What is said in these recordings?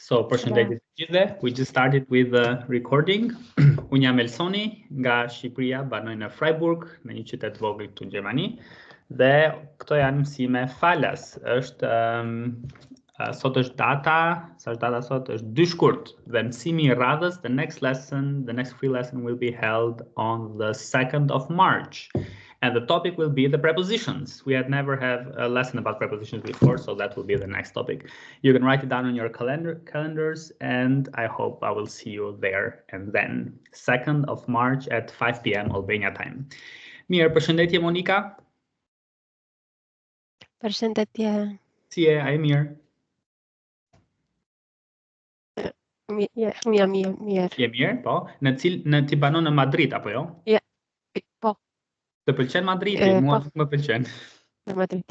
So, përshëndetje të gjithëve. We just started with the recording. Unë jam Elsoni nga Shqipëria, banoj në Freiburg, në një qytet vogël këtu në Gjermani. Dhe këto janë mësime falas. Sot është data, sa është data sot? Është 2 shkurt. Dhe mësimi I radhës, the next free lesson will be held on the 2nd of March. And the topic will be the prepositions. We had never had a lesson about prepositions before, so that will be the next topic. You can write it down on your calendars, and I hope I will see you there and then. 2nd of March at 5 p.m. Albania time. Mirë, përshëndetje Monika. Përshëndetje. Si e, a e mirë? Mirë. Je mirë, po. Në ti banon në Madrid, apo jo? Ja, po. Të pëlqen Madridi? Mua nuk më pëlqen. Në Madrid.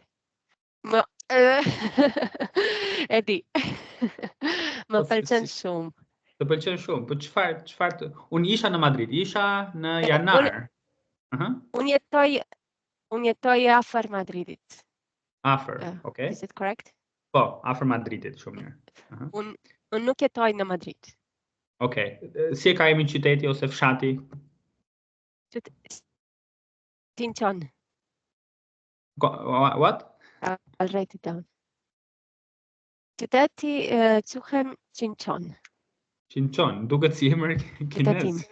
E di. Më pëlqen shumë. Të pëlqen shumë. Po çfarë? Unë isha në Madrid, isha në janar. Unë jetoj afër Madridit. Afër, okay. Is it correct? Po, afër Madridit, shumë mirë. Unë nuk jetoj në Madrid. Okay. Si e ka emrin qyteti ose fshati? Chinchon. What? I'll write it down. Qyteti quhem Chinchon. Chinchon, duket si emër kinez.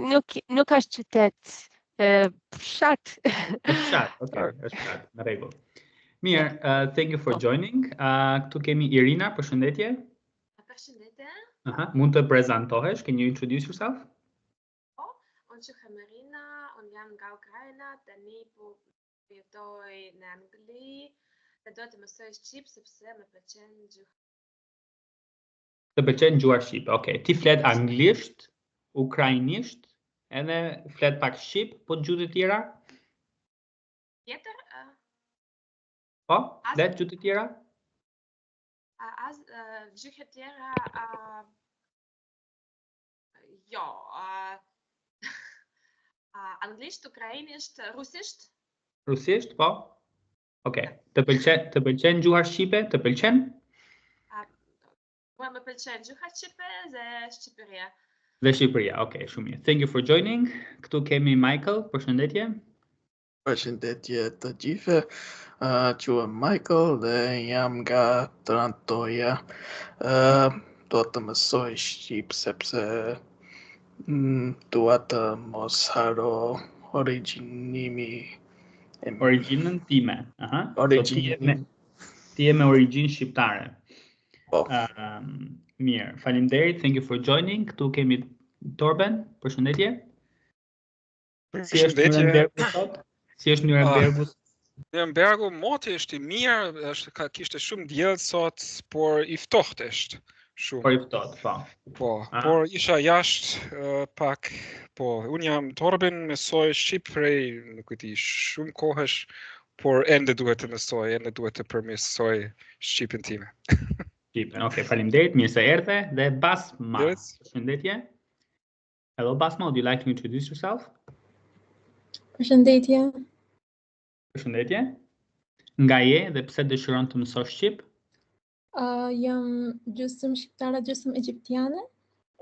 Nuk është qytet, fshat. Fshat, okay, është fshat, në rregull. Mirë, thank you for joining. Këtu kemi Irina, përshëndetje. Përshëndetje. Mund të prezantohesh? Can you introduce yourself? Unë quhem Irina, unë jam nga Ukraina, tani po jetoj në Angli, dhe do të mësoj shqip sepse më pëlqen gjuha. Të pëlqen gjuha shqipe, okay. Ti flet anglisht, ukrainisht, edhe flet pak shqip, po gjuhë të tjera? Tjetër? Po, flet gjuhë të tjera? Gjuhë të tjera, jo. Anglisht, ukrainisht, rusisht. Rusisht, po? Okay. Të pëlqen gjuha shqipe? Të pëlqen? Më pëlqen gjuha shqipe dhe Shqipëria. Dhe Shqipëria, okay, shumë mirë. Thank you for joining. Këtu kemi Michael, përshëndetje. Përshëndetje të gjithëve. Quhem Michael dhe jam nga Torontoja. Do të mësoj shqip sepse dua të mos haro origjinën time. Ti je me origjinë shqiptare. Po. Mirë, faleminderit. Thank you for joining. Këtu kemi Torben, përshëndetje. Si është Nurembergu sot? Si është Nurembergu? Nurembergu moti është I mirë, kishte shumë diell sot, por I ftohtë është. Shumë. Por I ftohtë, po. Por isha jashtë pak, po, unë jam Torben, mësoj shqip prej, nuk e di, shumë kohësh, por ende duhet të mësoj, ende duhet të përmirësoj shqipin time. Shqipin, okay, faleminderit, mirë se erdhe, dhe Basma. Përshëndetje. Hello Basma, would you like to introduce yourself? Përshëndetje. Përshëndetje. Nga je dhe pse dëshiron të mësosh shqip? Jam gjysmë shqiptare, gjysmë egjiptiane,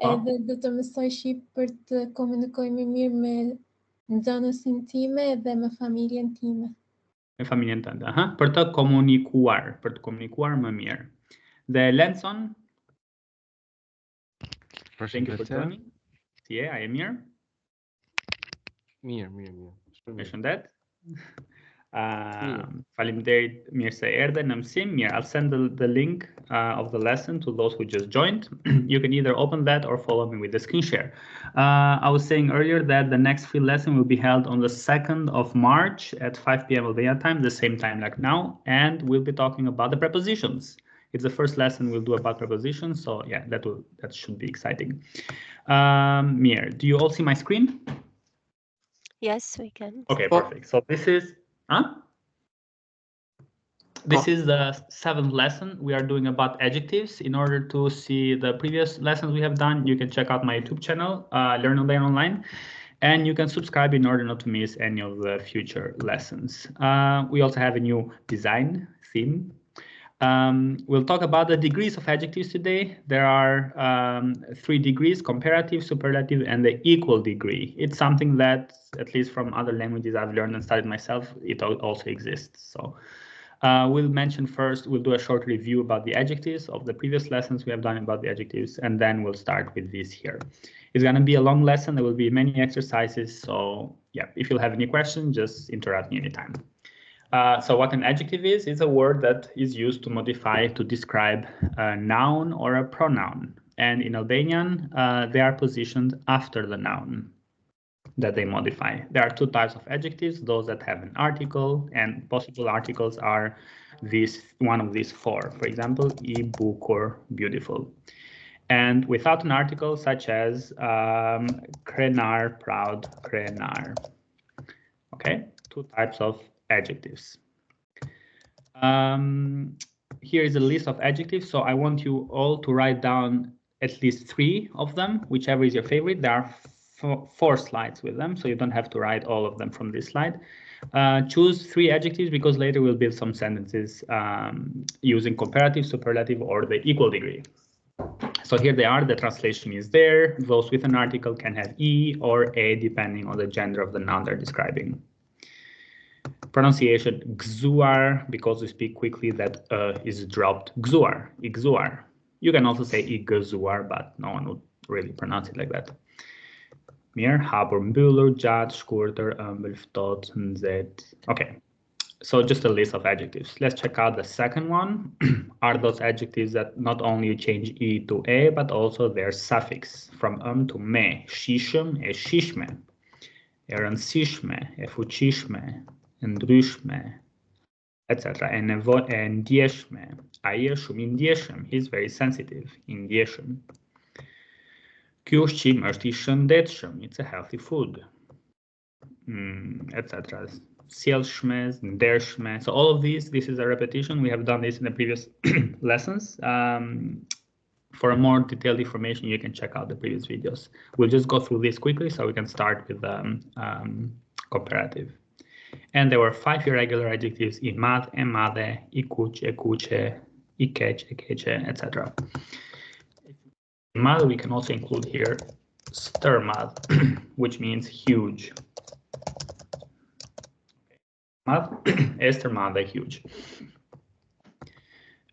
edhe do të mësoj shqip për të komunikoj më mirë me nxënësin time dhe me familjen time. Me familjen tënde, për të komunikuar më mirë. Dhe Lenson? Përshëndetje. Si je, a je mirë? Mirë. Përshëndet. Faleminderit, mirë se erdhe në mësim. Mirë, I'll send the link of the lesson to those who just joined. You can either open that or follow me with the screen share. I was saying earlier that the next free lesson will be held on the 2nd of March at 5 p.m. Albania time, the same time like now, and we'll be talking about the prepositions. It's the first lesson we'll do about prepositions, so yeah, that should be exciting. Mirë, do you all see my screen? Yes, we can. Okay, perfect. So this is the 7th lesson we are doing about adjectives. In order to see the previous lessons we have done, you can check out my YouTube channel, learnalbanianonline, and you can subscribe in order not to miss any of the future lessons. We also have a new design theme. We'll talk about the degrees of adjectives today. There are 3 degrees: comparative, superlative, and the equal degree. It's something that, at least from other languages I've learned and studied myself, it also exists. So we'll mention first, we'll do a short review about the adjectives of the previous lessons we have done about the adjectives, and then we'll start with this here. It's going to be a long lesson. There will be many exercises. So yeah, if you'll have any questions, just interrupt me anytime. So what an adjective is a word that is used to modify, to describe a noun or a pronoun. And in Albanian, they are positioned after the noun that they modify. There are 2 types of adjectives, those that have an article, and possible articles are one of these 4. For example, I bukur, beautiful. And without an article, such as krenar, proud, krenar. Okay, 2 types of adjectives. Here is a list of adjectives, so I want you all to write down at least 3 of them, whichever is your favorite. There are 4 slides with them, so you don't have to write all of them from this slide. Choose 3 adjectives, because later we'll build some sentences using comparative, superlative, or the equal degree. So here they are, the translation is there. Those with an article can have E or A, depending on the gender of the noun they're describing. Pronunciation, gzuar, because we speak quickly, that is dropped. Gzuar, igzuar. You can also say igzuar, but no one would really pronounce it like that. Meer, haber, mbuller, jat, shkurter, ftot, nzet. Okay, so just a list of adjectives. Let's check out the second one. Are those adjectives that not only change E to A, but also their suffix from to me. Shishem, e shishme. Eransishme, e fuchishme. Ndrushme, etc. And dieshme, ayeshum indieshem. He's very sensitive. Indieshem. Kyushchim ertisham. It's a healthy food, etc. Sielshme, ndershme. So all of these, this is a repetition. We have done this in the previous lessons. For a more detailed information, you can check out the previous videos. We'll just go through this quickly so we can start with comparative. And there were 5 irregular adjectives: imad, emade, ikuch, ekuche, ikech, ekeche, etc. Imad, we can also include here stermad, which means huge. Estermad, huge.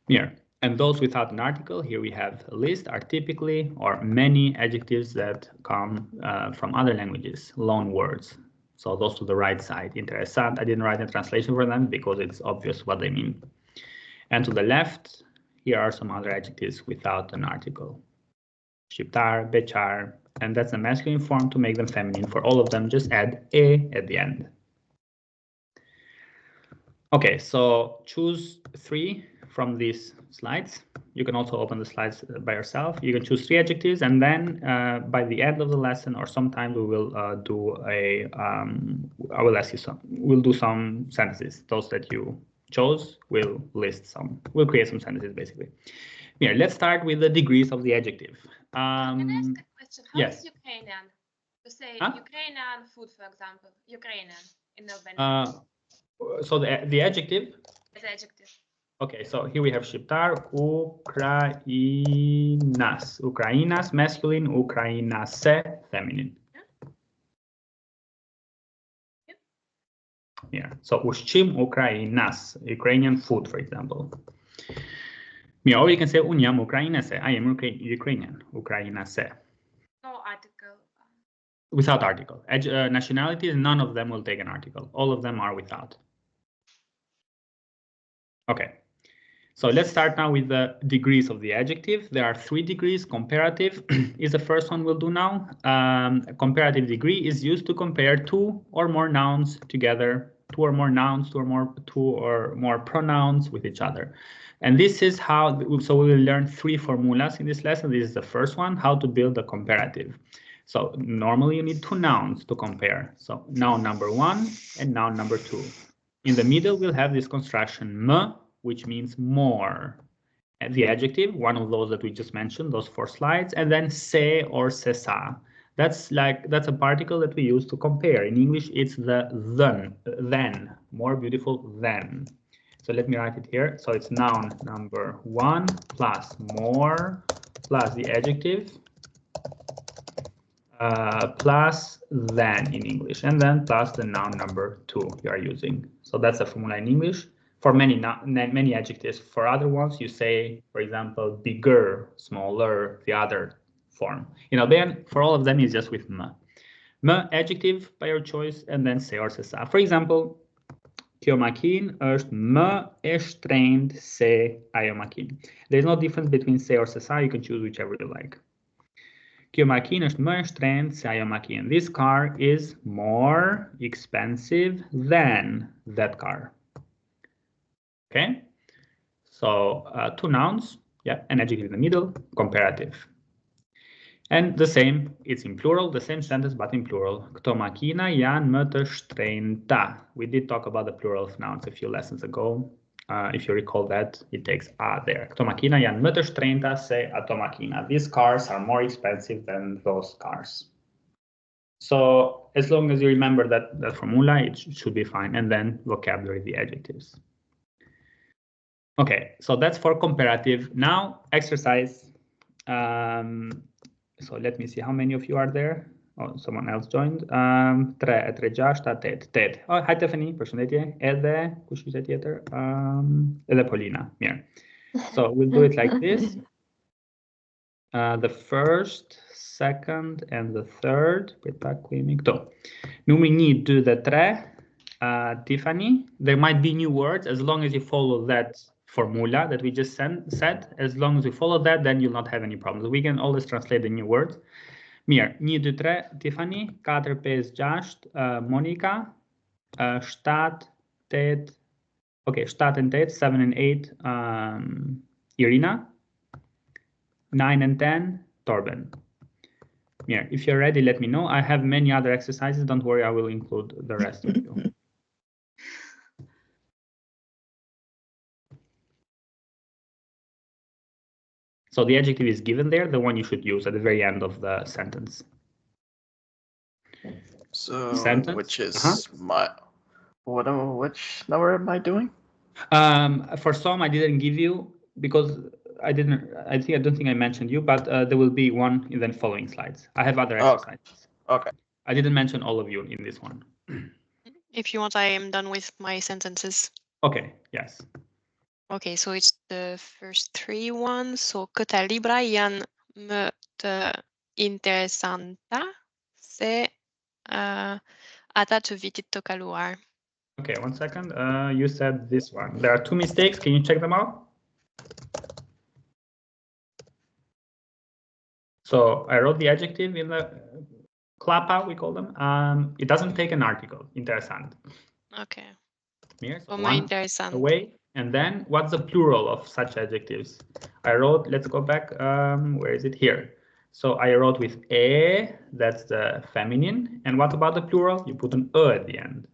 Here. And those without an article, here we have a list, are typically or many adjectives that come from other languages, loan words. So those to the right side, interessant. I didn't write a translation for them because it's obvious what they mean. And to the left, here are some other adjectives without an article. Shqiptar, beqar, and that's a masculine form. To make them feminine, for all of them, just add e at the end. Okay, so choose 3 from these slides. You can also open the slides by yourself. You can choose 3 adjectives, and then by the end of the lesson or sometime we will do a, I will ask you some, we'll do some sentences. Those that you chose, we'll list some, we'll create some sentences basically. Here, let's start with the degrees of the adjective. Can I ask a question? How yes. is Ukrainian? To say Ukrainian food, for example, Ukrainian in Albanian. So the adjective? The adjective. Okay, so here we have Shqiptar, Ukrainas. Ukrainas, masculine, Ukrainase, feminine. Yeah, so ushqim Ukrainas, Ukrainian food, for example. Yeah, or you can say unyam Ukrainase, I am Ukrainian, Ukrainase. No article. Without article. Nationalities, none of them will take an article. All of them are without. Okay. So let's start now with the degrees of the adjective. There are 3 degrees. Comparative is the first one we'll do now. Comparative degree is used to compare 2 or more nouns together, 2 or more nouns, 2 or more pronouns with each other. And this is how, so we will learn 3 formulas in this lesson. This is the first one, how to build a comparative. So normally you need 2 nouns to compare. So noun number 1 and noun number 2. In the middle, we'll have this construction m, which means more. And the adjective, one of those that we just mentioned, those 4 slides, and then se or sesa. That's a particle that we use to compare. In English, it's the then, more beautiful than. So let me write it here. So it's noun number 1 plus more plus the adjective plus than in English, and then plus the noun number 2 you are using. So that's a formula in English. For many adjectives, for other ones, you say, for example, bigger, smaller, the other form. In Albanian, for all of them, is just with m. M, adjective by your choice, and then se or se sa. For example, kjo makinë është më e shtrenjtë se ajo makinë. There's no difference between se or se sa. You can choose whichever you like. Kjo makinë është më e shtrenjtë se ajo makinë. This car is more expensive than that car. Okay, so 2 nouns, yeah, an adjective in the middle, comparative. And the same, it's in plural, the same sentence, but in plural. Këto makina janë më të shtrenjta. We did talk about the plural of nouns a few lessons ago. If you recall that, it takes a there. Këto makina janë më të shtrenjta se ato makina. These cars are more expensive than those cars. So as long as you remember that formula, it should be fine. And then vocabulary, the adjectives. Okay, so that's for comparative. Now exercise. So let me see how many of you are there. Oh, someone else joined. 3, 6, 7, 8. Oh, hi Tiffany, përshëndetje. Edhe kush ishte tjetër? Edhe Polina. Mirë. So we'll do it like this. The first, second, and the third. Numri 1, 2 dhe 3. Tiffany, there might be new words as long as you follow that formula that we just said. As long as you follow that, then you'll not have any problems. We can always translate the new words. Mirë, 1, 2, 3, Tiffany, 4, 5, 6, Monica, 7, 8, okay, 7 and 8, 7 and 8, Irina, 9 and 10, Torben. Mirë, if you're ready, let me know. I have many other exercises. Don't worry, I will include the rest of you. So the adjective is given there, the one you should use at the very end of the sentence. So Sentence? which is which number am I doing? For some, I didn't give you because I don't think I mentioned you, but there will be one in the following slides. I have other exercises. Okay. I didn't mention all of you in this one. If you want, I am done with my sentences. Okay, yes. Okay, so it's the first 3 ones. So këta libra janë më të interesanta se ata të vitit të kaluar. Okay, 1 second. You said this one. There are 2 mistakes. Can you check them out? So I wrote the adjective in the klapa, we call them. It doesn't take an article. Interessant. Okay. Here, so Më interesant. away. And then what's the plural of such adjectives? I wrote, let's go back, where is it here? So I wrote with e, that's the feminine. And what about the plural? You put an e at the end.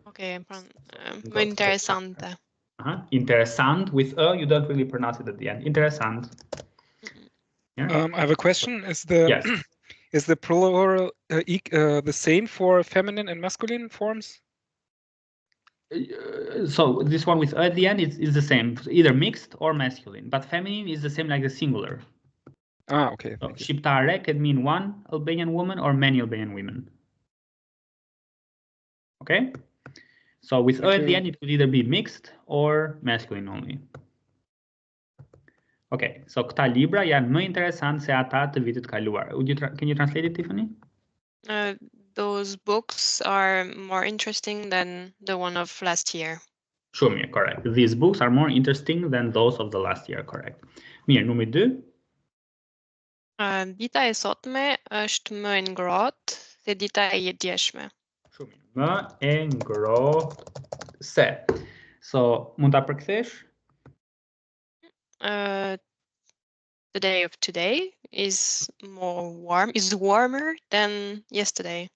Okay, më interesante. Interessant with e, you don't really pronounce it at the end. Interessant. Yeah. I have a question. Is the Yes. Is the plural the same for feminine and masculine forms? So this one with at the end is the same, either mixed or masculine, but feminine is the same like the singular. Ah, okay. So shqiptare can mean one Albanian woman or many Albanian women. Okay, so with at the end it could either be mixed or masculine only. Okay, so këta libra janë më interesant se ata të vitit kaluar. Can you translate it, Tiffany? Those books are more interesting than the one of last year. Shumë mirë, correct. These books are more interesting than those of the last year, correct. Mirë, numri 2. Dita e sotme është më e ngrohtë se dita e djeshme. Shumë mirë. Më e ngrohtë se. So, mund ta përkthesh? The day of today is warmer than yesterday.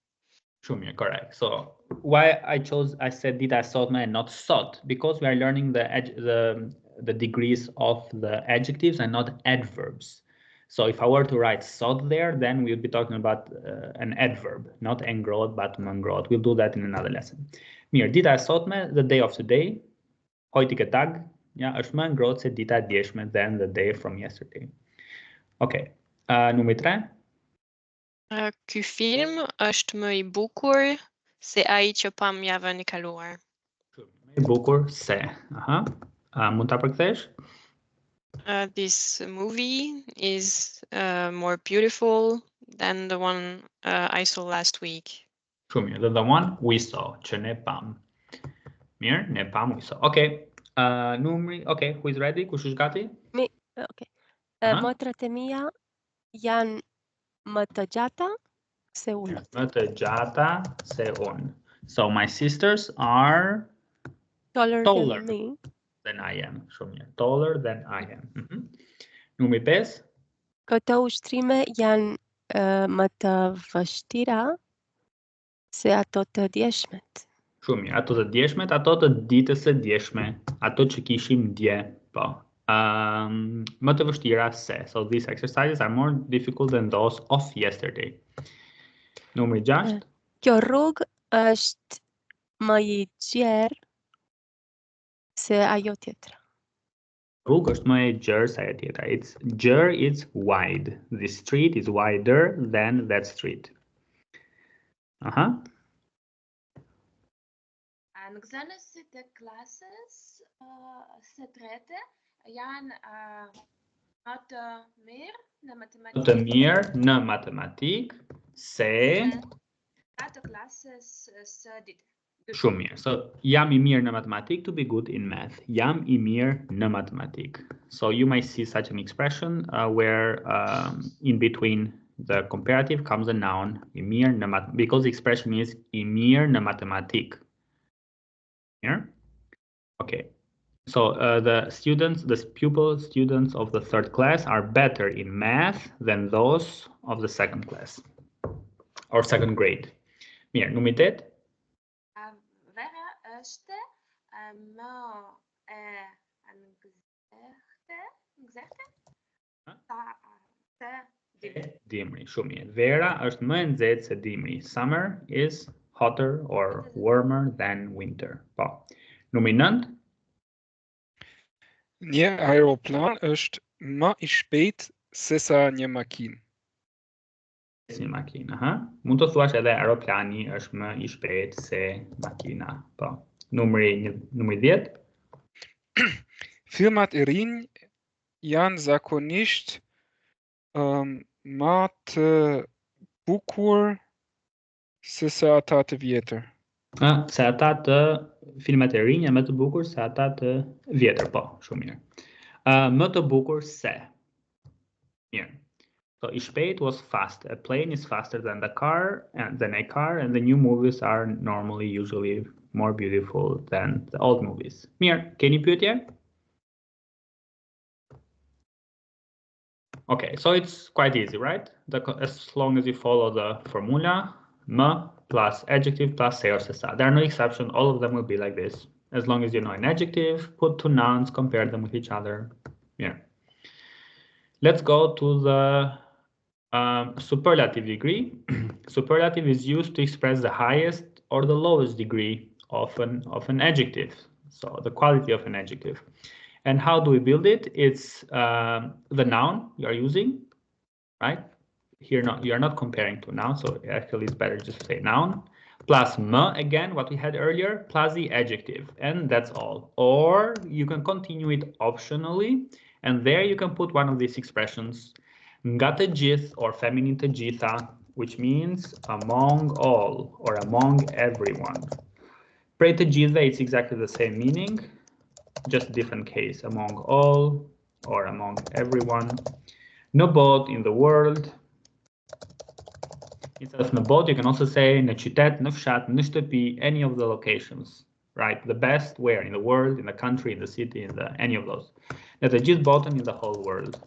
Shumë mirë, correct. So why I said dita e sotme and not sot, because we are learning the degrees of the adjectives and not adverbs. So if I were to write sot there, then we would be talking about an adverb, not engrohtë, but më ngrohtë. We'll do that in another lesson. Mirë, dita e sotme, the day of today. Hojtike dag, ja, është më ngrohtë se dita e djeshme than the day from yesterday. Okay. Numri 3. Ky film është më I bukur se ai që pam javën e kaluar. Më I bukur se. Aha. Mund ta përkthesh? This movie is more beautiful than the one I saw last week. Shumë mirë. The one we saw, që ne pam. Mirë, ne pam we saw. Okay. Numri, okay, who is ready? Kush është gati? Okay. Motrat e mia janë më të gjata se unë. Më të gjata se unë. So my sisters are Taller taller than me. than I am. Shumë mirë. Taller than I am. Numri 5. Këto ushtrime janë më të vështira se ato të djeshmet. Shumë mirë. Ato të djeshmet, ato të ditës së djeshme, ato që kishim dje, po. Më të vështira se. So these exercises are more difficult than those of yesterday. Numri 6. Kjo rrugë është më I gjerë se ajo tjetra. Rrugë është më e gjerë se ajo tjetra. It's gjerë, it's wide. The street is wider than that street. Aha. Nëgëzënësit e klasës së trete janë më të mirë në Më matematikë të mirë në matematik se ato klasës së dytë. shumë mirë. So jam I mirë në matematik, to be good in math. Jam I mirë në matematik. So you might see such an expression where in between the comparative comes a noun, I mirë në matematik, because the expression is I mirë në matematik. Here? Okay. So the pupil students of the third class are better in math than those of the second class or second grade. Mirë, numri 8. Vera është më e nëgëzehte se dimri. Shumë mirë. Vera është më e nxehtë se dimri. Summer is hotter or warmer than winter. Po. Numri 9. Një aeroplan është më I shpejt se sa një makinë. Një makinë, aha. Mund të thuash edhe aeroplani është më I shpejt se makina. Po. Numri 10. Filmat e rinj janë zakonisht më të bukur se sa ata të vjetër. Se ata të filmat e rinj janë më të bukur se ata të vjetër, po, shumë mirë. Më të bukur se. Mirë. So I shpejt was fast. A plane is faster than a car, and the new movies are usually more beautiful than the old movies. Mirë, keni pyetje? Okay, so it's quite easy, right? As long as you follow the formula, m plus adjective plus se or se sa. There are no exceptions. All of them will be like this. As long as you know an adjective, put two nouns, compare them with each other. Yeah. Let's go to the superlative degree. Superlative is used to express the highest or the lowest degree of an adjective. So the quality of an adjective. And how do we build it? It's the noun you are using, right? Here you are not comparing to noun, so actually it's better just to say noun, plus m again, what we had earlier, plus the adjective, and that's all. Or you can continue it optionally, and there you can put one of these expressions, nga të gjithë or feminine të gjitha, which means among all or among everyone. Prej të gjithëve, it's exactly the same meaning, just different case, among all or among everyone. Në both in the world. Instead of në both, you can also say në qytet, në fshat, në shtëpi, any of the locations, right? The best where? In the world, in the country, in the city, in any of those. Në të gjithë botën, in the whole world.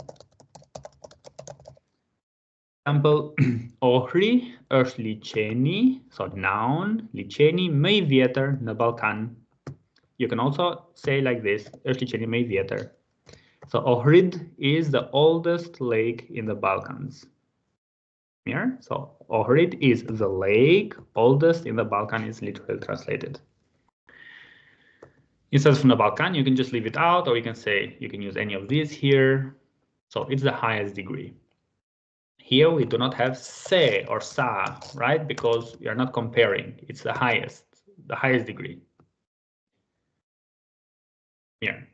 Example, ohri është liçeni, so noun, liçeni më I vjetër në Ballkan. You can also say like this, është liçeni më I vjetër. So Ohrid is the oldest lake in the Balkans. Here, so Ohrid is the lake, oldest in the Balkan is literally translated. Instead from the Balkan, you can just leave it out, or you can say you can use any of these here. So it's the highest degree. Here we do not have se or sa, right? Because we are not comparing. It's the highest degree. Here.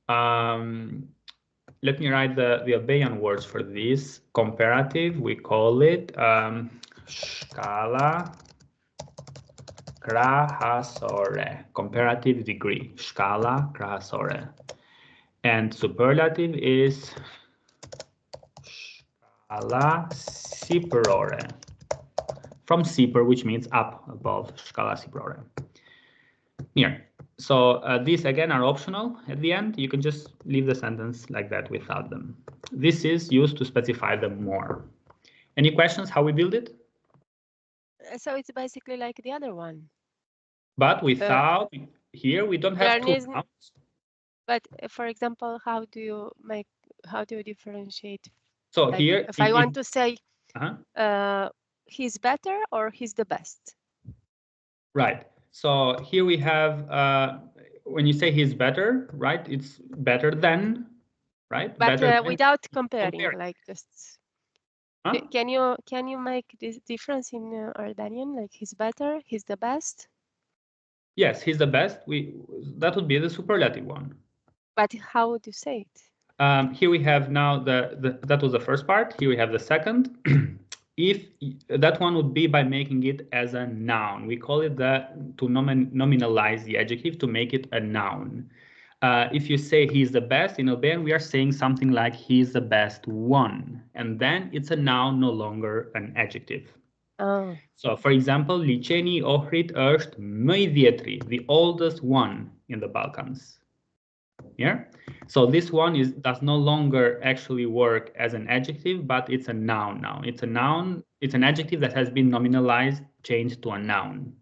Let me write the Albanian words for this. Comparative, we call it Scala krahasore. Comparative degree. Scala krahasore. And superlative is Scala siperore. From siper, which means up, above. Scala siperore. Here. So these again are optional at the end. You can just leave the sentence like that without them. This is used to specify them more. Any questions how we build it? So it's basically like the other one. But without, here we don't have two nouns. But for example, how do you differentiate? So like, here, if I want to say he's better or he's the best. Right. So here we have, when you say he's better, right? It's better than, right? But better without comparing, like just. Huh? Can you make this difference in Albanian? Like he's better, he's the best. Yes, he's the best. That would be the superlative one. But how would you say it? Here we have now that was the first part. Here we have the second. If that one would be by making it as a noun, we call it to nominalize the adjective to make it a noun. If you say he's the best in Albanian, we are saying something like he's the best one, and then it's a noun, no longer an adjective. Oh. So, for example, Liçeni Ohrit është më I dhjetri, the oldest one in the Balkans. Yeah. So this one does no longer actually work as an adjective, but it's a noun now. It's a noun. It's an adjective that has been nominalized, changed to a noun.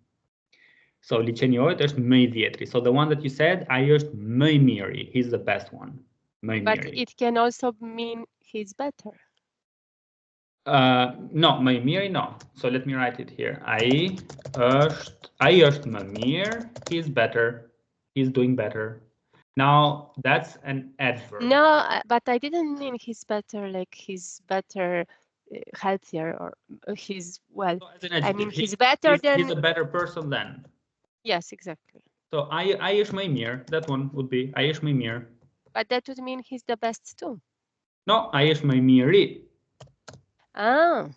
So Liçeni Ohrit është më I dhjetri. So the one that you said, ai është më I miri. He's the best one. Më I but miri. It can also mean he's better. No, më I miri, no. So let me write it here. Ai është më mirë. He's better. He's doing better. Now that's an adverb. No, but I didn't mean he's better, like he's better, healthier, or he's well. So as an adjective, I mean he's better than. He's a better person than. Yes, exactly. So ai është më I mirë. That one would be ai është më I mirë. But that would mean he's the best too. No, ai është më I miri. Ah,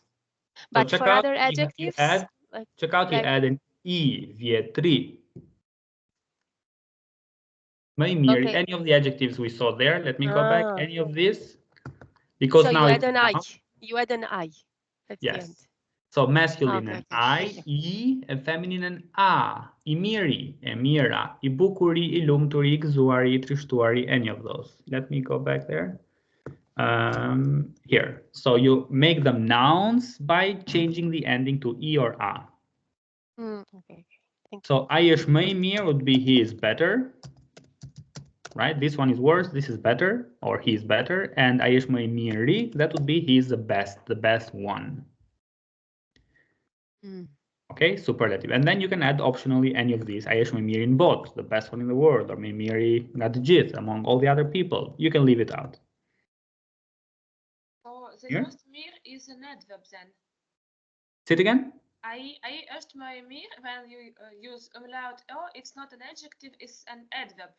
but So for other adjectives, check out. You add an I vjetri. Më I miri. Okay. Any of the adjectives we saw there. Let me go back. Any of this, because so now you add an I. You add an I. At yes. The end. So masculine an I, and feminine an a. I miri, e mira, I bukuri, I lumturi, I gëzuari, I trishtuari, any of those. Let me go back there. Here. So you make them nouns by changing the ending to I or a. Okay. Thank you. So ai është më I mirë would be he is better. Right? This one is worse, this is better, or he is better. And ai është më I miri, that would be he is the best one. Okay, superlative. And then you can add optionally any of these. Ai është më I miri in both, the best one in the world, or më I miri nga të gjithë, among all the other people. You can leave it out. So the first mir is an adverb then. Say it again. Ai është më I mirë, when you use umlaut o, it's not an adjective, it's an adverb.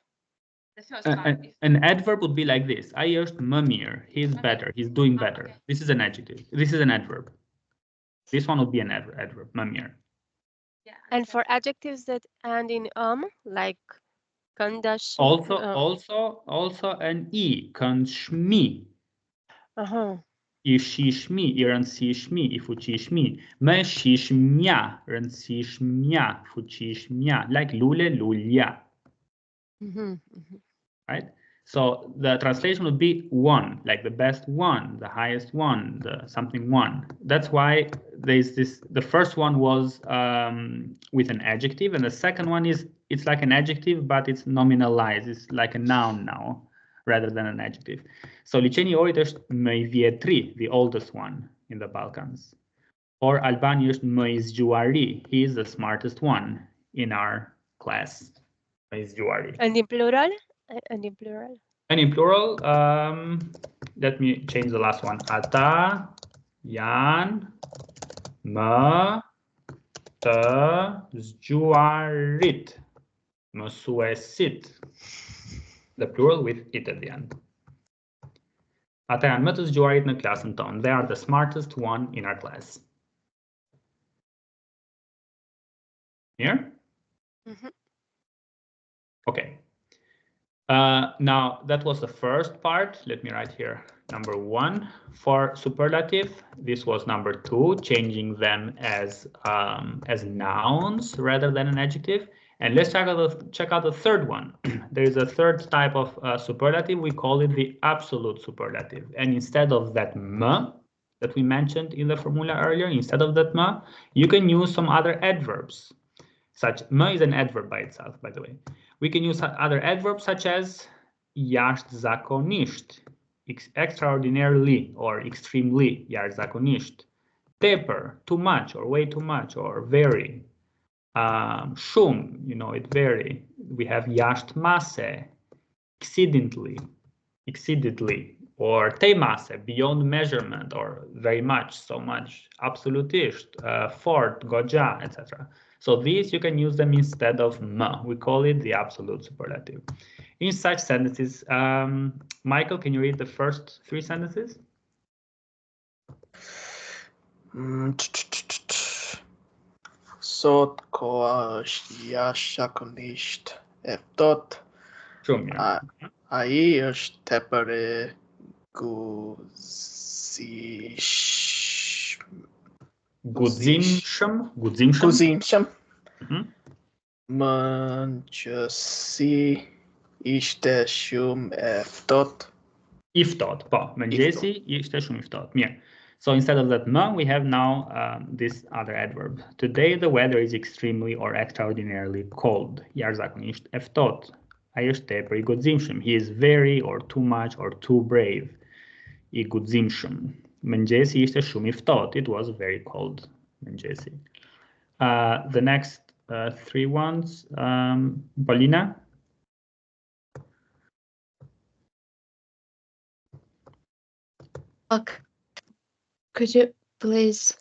The first one. An adverb would be like this. Ai është më mirë. He's better. He's doing better. Okay. This is an adjective. This is an adverb. This one would be an adverb. Më mirë. Yeah. And for adjectives that end in like këndash. Also an I. Këndshmi. I shishmi, I rëndësishmi, I fuqishmi. Më shishmja, rëndësishmja, fuqishmja. Like lule, lulja. Right? So the translation would be one, like the best one, the highest one, the something one. That's why there's this. The first one was with an adjective, and the second one it's like an adjective, but it's nominalized. It's like a noun now, rather than an adjective. So Liçeni Ohrit është më I dhjetri, the oldest one in the Balkans. Or Albani është më I zgjuari. He is the smartest one in our class. Is juarit. And in plural? And in plural? And in plural, let me change the last one. Ata, Yan, mă, të zgjuarit. Mësuesit. The plural with it at the end. Ata janë më të zgjuarit në klasën tonë. They are the smartest one in our class. Here? Mm-hmm. Okay. Now that was the first part. Let me write here number 1. For superlative, this was number 2, changing them as nouns rather than an adjective. And let's check out the third one. There is a third type of superlative. We call it the absolute superlative. And instead of that mă that we mentioned in the formula earlier, instead of that mă, you can use some other adverbs. Such mă is an adverb by itself, by the way. We can use other adverbs such as jashtzakonisht, extraordinarily or extremely, jashtzakonisht. Tepër, too much or way too much or very. Shum, you know, it very. We have jashtmase, exceedingly, or temase, beyond measurement or very much, so much, absolutisht, fort, goja, etc. So these you can use them instead of mă. We call it the absolute superlative. In such sentences, Michael, can you read the first 3 sentences? Sot koa jashtzakonisht eftot. Shumë. Ai është tepër e guximshëm. Mëngjesi ishte shumë e ftohtë. I ftohtë, po. Mëngjesi ishte shumë I ftohtë. Mirë. So instead of that mă, we have now this other adverb. Today the weather is extremely or extraordinarily cold. Jashtzakonisht e ftohtë. Ai është tepër I guximshëm. He is very or too much or too brave. I guximshëm. Mëngjesi ishte shumë I ftohtë. It was very cold. Mëngjesi. The next 3 ones, Paulina. Okay. Could you please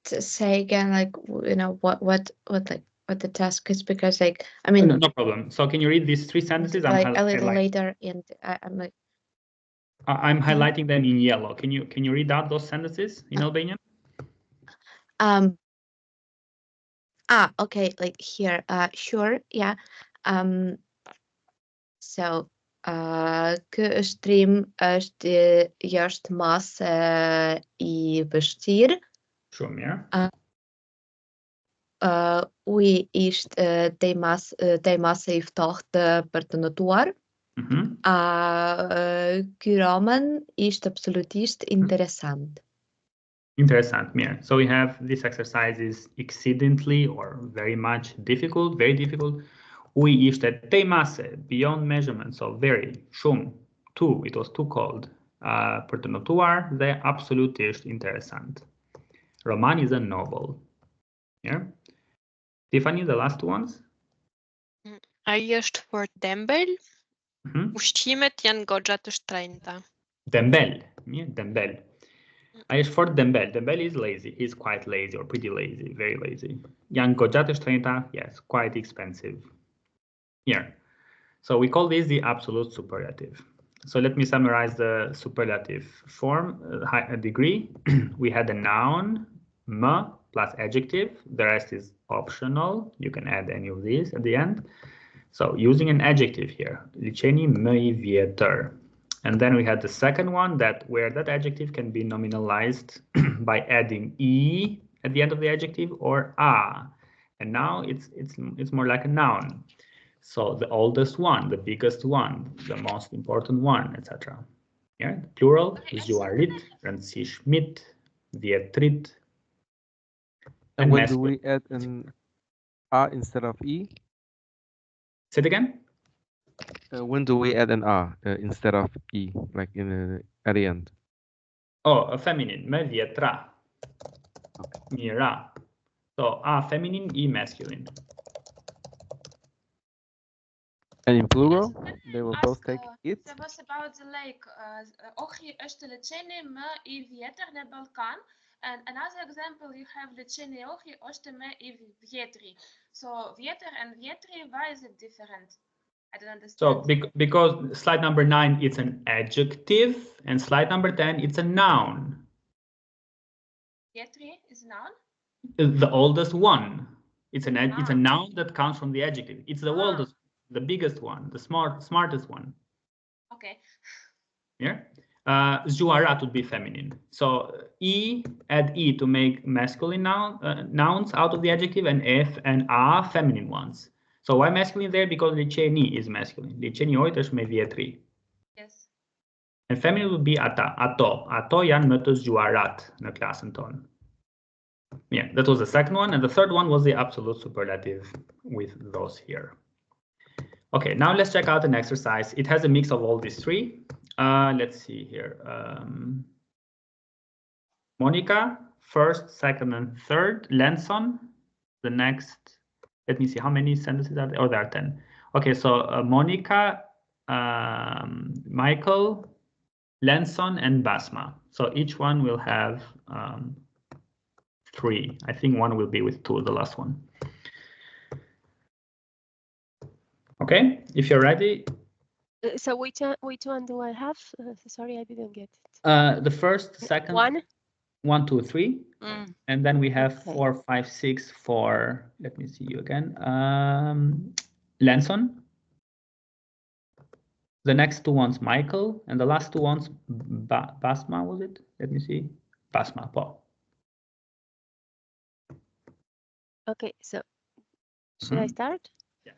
say again, like, you know, what the task is, because, like, I mean, no problem. So can you read these 3 sentences? Like a little later, and I'm like, I'm highlighting them in yellow. Can you read out those sentences in Albanian? Okay, like here. Sure, yeah. So ky ushtrim është mas I vështirë. Shumë mirë. Uji ishte temase I ftohtë për të notuar. Ky roman ishte absolutisht interesant. Interesant, mirë. So we have this exercise is exceedingly or very much difficult, very difficult. Uji ishte temase, beyond measurement, so very, shumë, too, it was too cold. Për të notuar dhe absolutisht interesant. Roman is a novel. Yeah. Tiffany, the last ones. Ai është fort dembel. Ushqimet janë goxha të shtrenjta. Dembel. Yeah, dembel. Ai është fort dembel. Dembel is lazy. He's quite lazy or pretty lazy, very lazy. Janë goxha të shtrenjta, yes, quite expensive. Here. So we call this the absolute superlative. So let me summarize the superlative form, degree. We had a noun, mă, plus adjective. The rest is optional. You can add any of these at the end. So using an adjective here, liqeni më I vjetër. And then we had the second one where that adjective can be nominalized by adding E at the end of the adjective or a. And now it's more like a noun. So the oldest one, the biggest one, the most important one, etc. Yeah, plural, zgjuarit, rëndësishmit, vjetrit. And when do we add an A instead of E? Say it again? When do we add an A instead of E, like at the end? Oh, a feminine, me vjetra. Mira. So A feminine, E masculine. And in plural, they will both take it. That was about the lake. Ochi është lëçeni më I vjetër në Ballkan. And another example, you have lëçeni ochi është më I vjetri. So vjetër and vjetri, why is it different? I don't understand. So because slide number 9 it's an adjective and slide number 10 it's a noun. Vjetri is a noun? The oldest one. It's a noun that comes from the adjective. It's the oldest, the biggest one, the smartest one. Okay. Yeah. Zhuarat would be feminine. So add E to make masculine nouns out of the adjective, and F and A feminine ones. So why masculine there? Because licheni is masculine. Licheni ojt është me vjetri. Yes. And feminine would be ata, ato. Ato janë më të zgjuarat në klasën tonë. Yeah, that was the second one. And the third one was the absolute superlative with those here. Okay, now let's check out an exercise. It has a mix of all these three. Let's see here. Monica, first, second, and third. Lenson, the next. Let me see, how many sentences are there? Oh, there are 10. Okay, so Monica, Michael, Lenson, and Basma. So each one will have 3. I think one will be with 2, the last one. Okay, if you're ready. So which one do I have? Sorry, I didn't get it. The first, second. 1, 2, 3. And then we have 4, 5, 6 for, let me see you again. Lenson. The next 2 ones, Michael. And the last 2 ones, Basma, was it? Let me see. Basma, Paul. Okay, so should I start? Yes.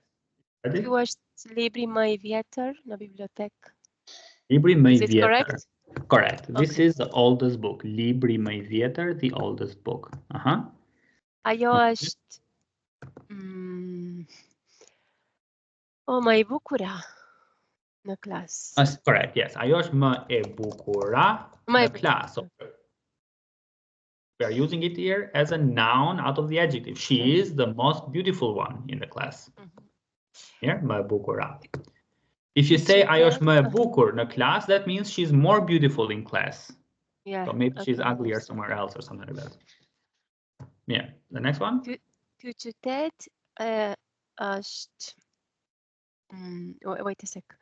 Ready? Ky është libri më I vjetër në bibliotekë. Libri më I vjetër. Correct? Correct. This is the oldest book. Libri më I vjetër, the oldest book. Ajo është më e bukura në klasë. Correct, yes. Ajo është më e bukura në klasë. We are using it here as a noun out of the adjective. She is the most beautiful one in the class. Here, më e bukura. If you say ajo është më e bukur në class, that means she's more beautiful in class. Yeah. So maybe she's uglier somewhere else or something like that. Yeah. The next one. Ky qytet është wait a sec.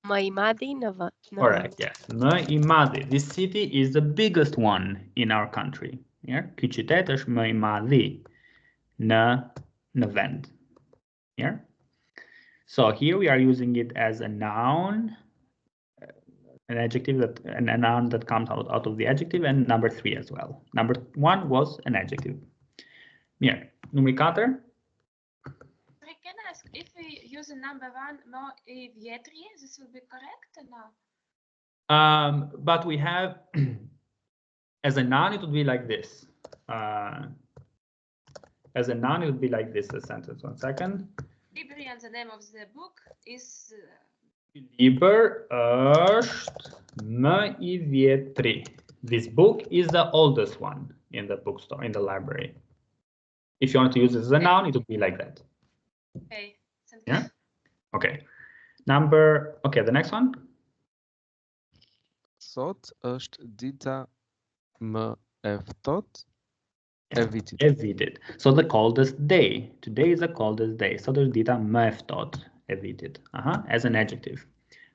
Më I madhi në vend. Correct, yes. Më I madhi. This city is the biggest one in our country. Yeah. Ky qytet është më I madhi në vend. Yeah. So here we are using it as a noun, an adjective a noun that comes out of the adjective, and number 3 as well. Number 1 was an adjective. Mirë, numri 4. Can I ask if we use a number 1 more I vjetri, this will be correct or no? But we have as a noun it would be like this. As a noun it would be like this, the sentence. 1 second. Libri and the name of the book is Liber është më I vjetri. This book is the oldest one in the bookstore, in the library. If you want to use it as a noun, it would be like that. Okay. Yeah. Okay. The next one. Sot është dita më e ftohtë. Evited. Evited. So the coldest day. Today is the coldest day. So there's dita më e ftohtë. Evited. As an adjective.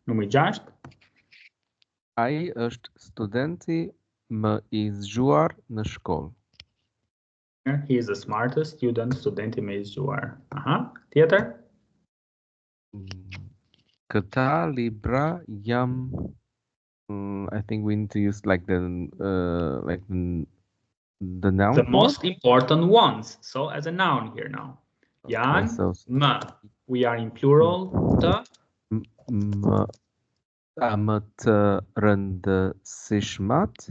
Numri 6. Ai është studenti më I zgjuar në shkollë. He is the smartest student. Studenti më I zgjuar. Tjetër. Këta libra jam. I think we need to use like the noun. The most important ones. So as a noun here now. Jan, më. We are in plural. Të. Më të rëndësishmat.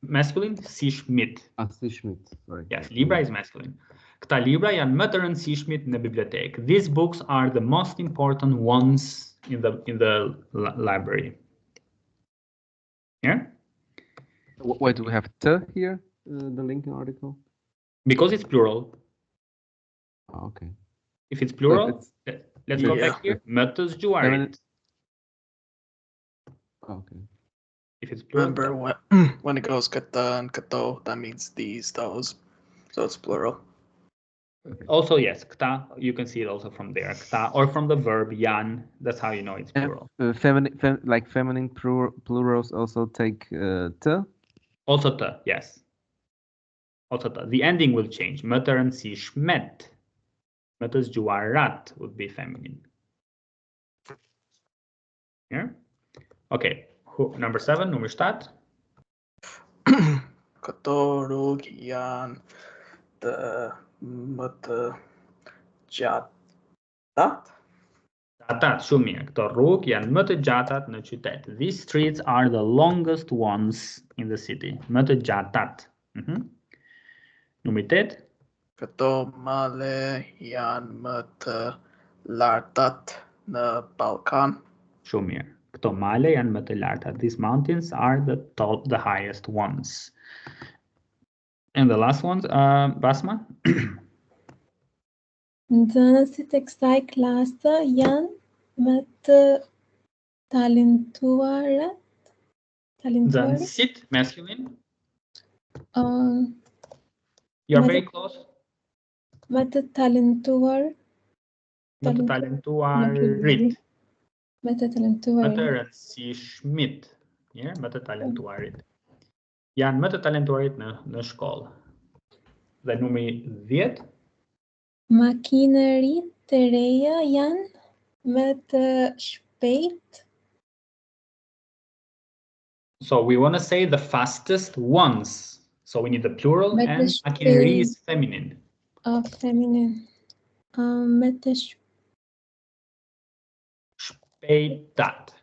Masculine, sishmit. Sishmit, sorry. Yes, libra is masculine. Këta libra janë më të rëndësishmit në bibliotekë. These books are the most important ones in the library. Yeah? Why do we have to here, the Lincoln article? Because it's plural. Okay. If it's plural, Let's go back here. Më të zgjuarit. Okay. If it's plural. Remember when it goes kata and kato, that means these, those. So it's plural. Okay. Also, yes, kta, you can see it also from there. Kta, or from the verb yan. That's how you know it's plural. Feminine plurals also take te. Also te, yes. Also te. The ending will change. Më të rëndësishmet. Më të zgjuarat would be feminine. Yeah. Okay. Number 7, numër 7. Këto rrugë janë të më të gjatat. Gjatat, shumë mirë. Këto rrugë janë më të gjatat në qytet. These streets are the longest ones in the city. Më të gjatat. Numër 8. Këto male janë më të lartat në Ballkan. Shumë mirë. Këto male janë më të larta. These mountains are the highest ones. And the last ones, Basma? Nxënësit e kësaj klase janë më të talentuarit. Nxënësit, masculine? You're very close. Më të talentuarit. Më të talentuarit. Më të talentuarit. Më të rëndësishmit. Më të talentuarit. Janë më të talentuarit në shkollë. Dhe numri 10. Makineritë të reja janë më të shpejt. So we want to say the fastest ones. So we need the plural and machinery is feminine. Feminine. Më të shpejtat.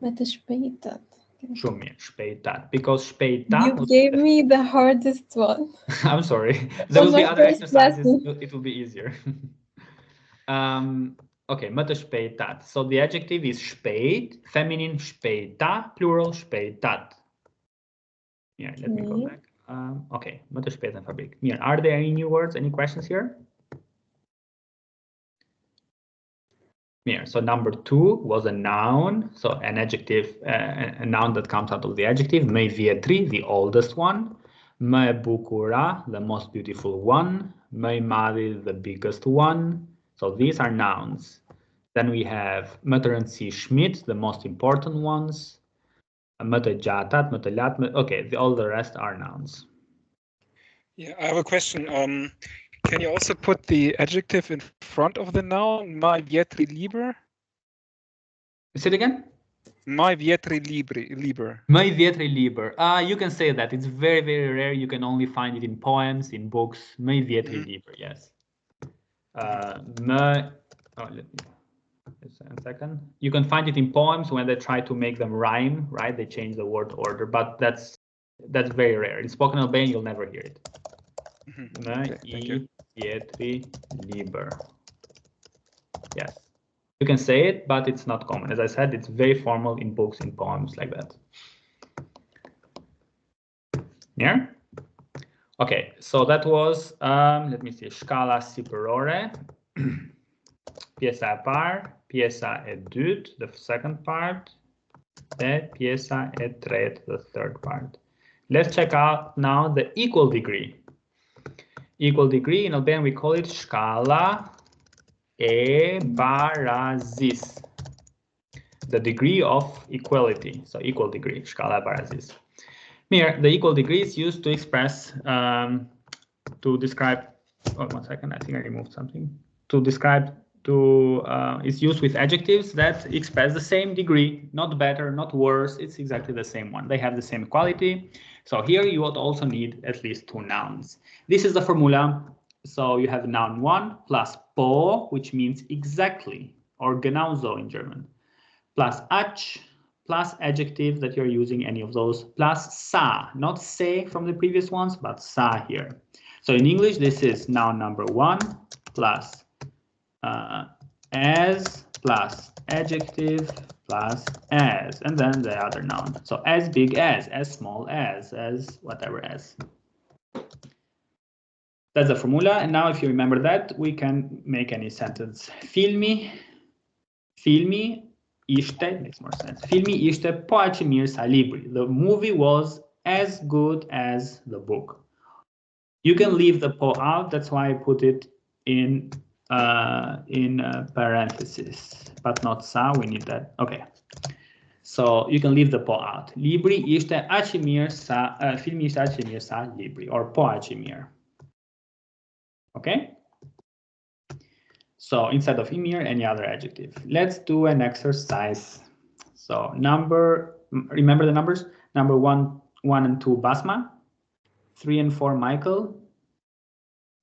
Më të shpejtat. Shumë mirë, shpejtat. Because shpejtat. You gave me the hardest one. I'm sorry. There will be other exercises. It will be easier. Okay, më të shpejtat. So the adjective is shpejt, feminine shpejta, plural shpejtat. Yeah, let me go back. Okay, më të shpejt në fabrik. Mirë, are there any new words? Any questions here? Mirë, so number 2 was a noun. So an adjective, a noun that comes out of the adjective. Më i vjetri, the oldest one. Më e bukura, the most beautiful one. Më i madhi, the biggest one. So these are nouns. Then we have më të rëndësishmit, the most important ones. Më të gjatat, më të latë. Okay, all the rest are nouns. Yeah, I have a question. Can you also put the adjective in front of the noun? Mai vjetri liber? Say it again? Mai vjetri liber. Mai vjetri liber. You can say that. It's very, very rare. You can only find it in poems, in books. Mai vjetri liber, yes. Just a second. You can find it in poems when they try to make them rhyme, right? They change the word order, but that's very rare. In spoken Albanian, you'll never hear it. Okay, Vjetri liber. Yes. You can say it, but it's not common. As I said, it's very formal in books, in poems like that. Yeah? Okay, so that was, let me see, shkalla superiore. Pjesa e parë, pjesa e dytë, the second part, e pjesa e tretë, the third part. Let's check out now the equal degree. Equal degree, in Albanian we call it shkalla e barazis. The degree of equality, so equal degree, shkalla e barazis. Here, the equal degree is used to express, to describe, oh, 1 second, I think I removed something. To describe, it's used with adjectives that express the same degree, not better, not worse, it's exactly the same one. They have the same quality. So here you would also need at least 2 nouns. This is the formula. So you have noun 1 plus po, which means exactly, or genauso in German, plus ach, plus adjective that you're using any of those, plus sa, not se from the previous ones, but sa here. So in English, this is noun number 1 plus as plus adjective plus as, and then the other noun. So as big as small as whatever as. That's the formula. And now if you remember that, we can make any sentence. Filmi Filmi ishte, makes more sense. Filmi ishte po aq mirë sa libri. The movie was as good as the book. You can leave the po out. That's why I put it in parentheses, but not sa. We need that. Okay. So you can leave the po out. Libri ishte aq mirë sa, filmi ishte aq mirë sa libri, or po aq mirë. Okay. So instead of emir, any other adjective. Let's do an exercise. So remember the numbers? Number 1 and 2, Basma. 3 and 4, Michael.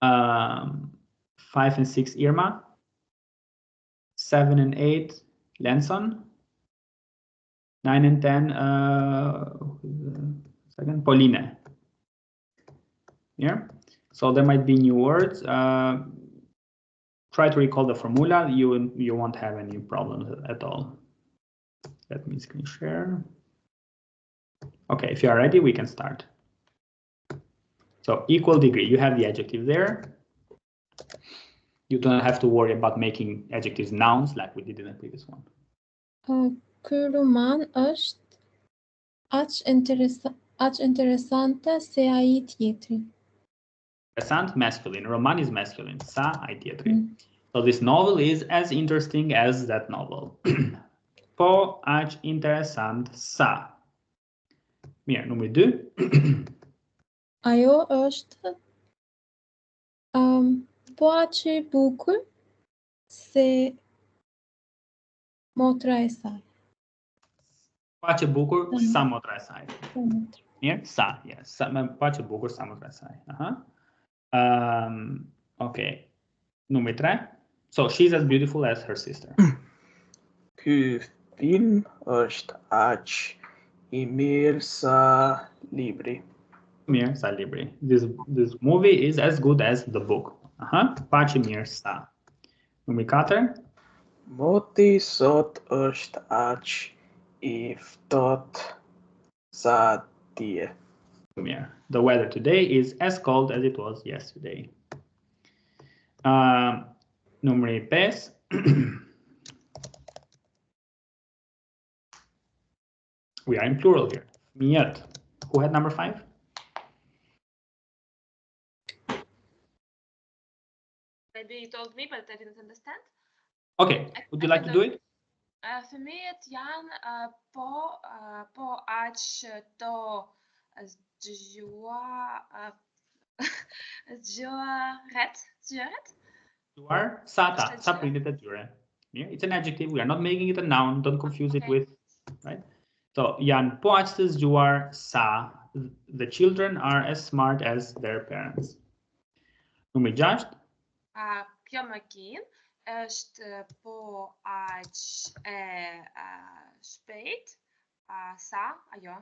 5 and 6, Irma. 7 and 8, Lenson. 9 and 10, Pauline. Yeah. So there might be new words. Try to recall the formula. You won't have any problems at all. Let me screen share. Okay, if you are ready, we can start. So equal degree, you have the adjective there. You don't have to worry about making adjectives nouns like we did in the previous one. Ky roman është aq interesante se ai tjetri. Interesant, masculine. Roman is masculine. Sa ai tjetri. So this novel is as interesting as that novel. Po aq interesant sa. Mirë, numri 2. Ajo është po aq e bukur se motra e saj. Po aq e bukur sa motra e saj. Mirë, sa, yes. Po aq e bukur sa motra e saj. Okay. Numri 3. So she's as beautiful as her sister. Ky film është aq I mirë sa libri. Mirë sa libri. This movie is as good as the book. Po aq mirë sa. Numri 4. Moti sot është aq I ftohtë sa dje. Mirë. The weather today is as cold as it was yesterday. Numri 5. We are in plural here. Fëmijët. Who had number 5? Maybe you told me, but I didn't understand. Okay, would you like to do it? Fëmijët janë po aq të zgjuaret. Zgjuar, sa printet e tyre. It's an adjective. We are not making it a noun. Don't confuse it with, right? So janë po aq të zgjuar sa. The children are as smart as their parents. Numri 6. Kjo makinë është po aq e shpejt sa ajo.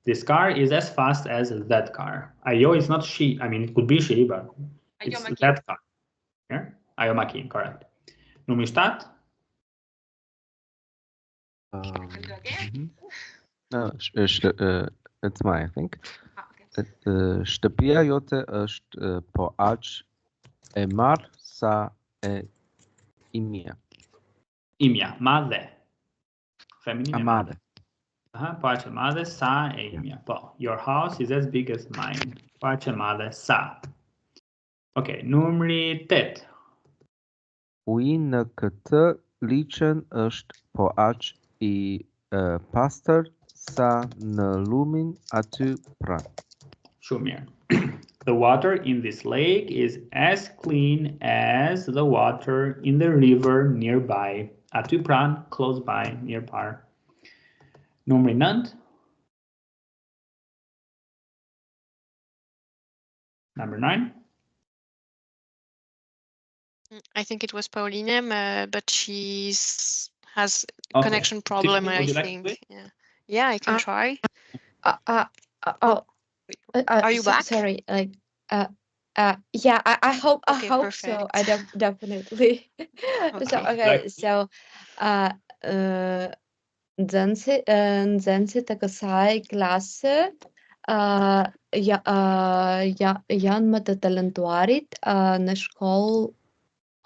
This car is as fast as that car. Ajo is not she. I mean, it could be she, but it's that car. Yeah? Ajo makinë, correct. Numri 7. No, it's mine, I think. Shtëpia jote është po aq e marr sa e imja. Imja, madhe. Feminine. Madhe. Po aq e madhe sa e imja. Po, your house is as big as mine. Po aq e madhe sa. Okay, numri 8. Uji në këtë liçen është po aq I pastër sa në lumin aty pranë. Shumë mirë. The water in this lake is as clean as the water in the river nearby. Aty pranë, close by, nearby. Numri 9. Number 9. I think it was Pauline, but she has connection problem, I think. Yeah, I can try. Are you back? Sorry, yeah, I hope perfect. so. I definitely. So nxënësit të kësaj klase janë më të talentuarit në shkollë.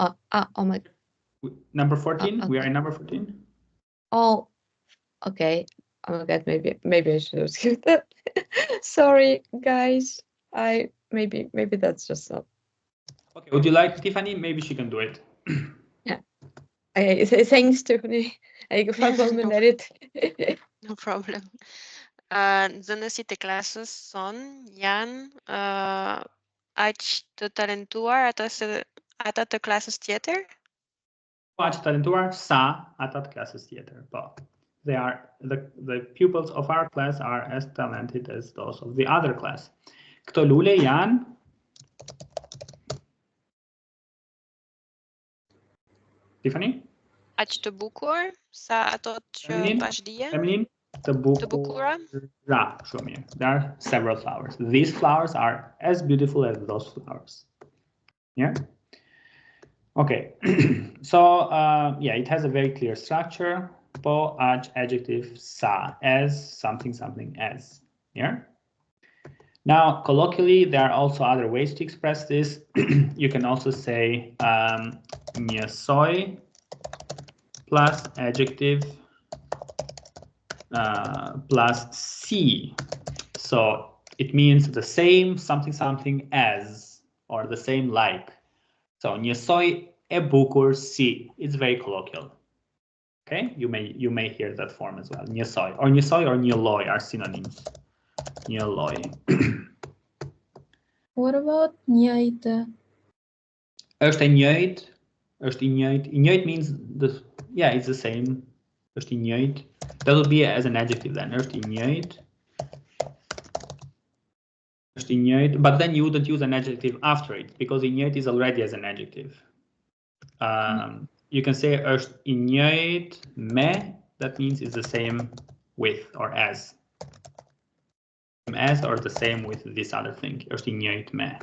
Oh my Number 14. Okay. We are in number 14. Oh, okay. Oh my God, maybe I should have skipped that. Sorry, guys. Maybe that's just not. Okay. Would you like Tiffany? Maybe she can do it. Yeah. Okay. Thanks, Tiffany. Ik ga wel naar het. No problem. Zënësit e klasës son janë aq të talentuar ata të klasës tjetër? Aq të talentuar sa ata të klasës tjetër. Po. They are the pupils of our class are as talented as those of the other class. Këto lule janë Tiffany? Aq të bukur sa ato që bashkëdije? Feminine? Të bukura. Shumë mirë. There are several flowers. These flowers are as beautiful as those flowers. Yeah. Okay. So yeah, it has a very clear structure. Po, aq, adjective, sa, as, something, something, as. Yeah. Now, colloquially, there are also other ways to express this. You can also say njësoj plus adjective plus si. So it means the same something something as, or the same like. So njësoj e bukur si. It's very colloquial. Okay, you may hear that form as well. Njësoj or njëlloj are synonyms. Njëlloj. What about njëjtë? Është e njëjtë. Është I njëjtë. I njëjtë means it's the same. Është I njëjtë. That would be as an adjective then. Është I njëjtë. Është I njëjtë. But then you wouldn't use an adjective after it because I njëjtë is already as an adjective. You can say është I njëjtë me. That means it's the same with or as or the same with this other thing. Është I njëjtë me.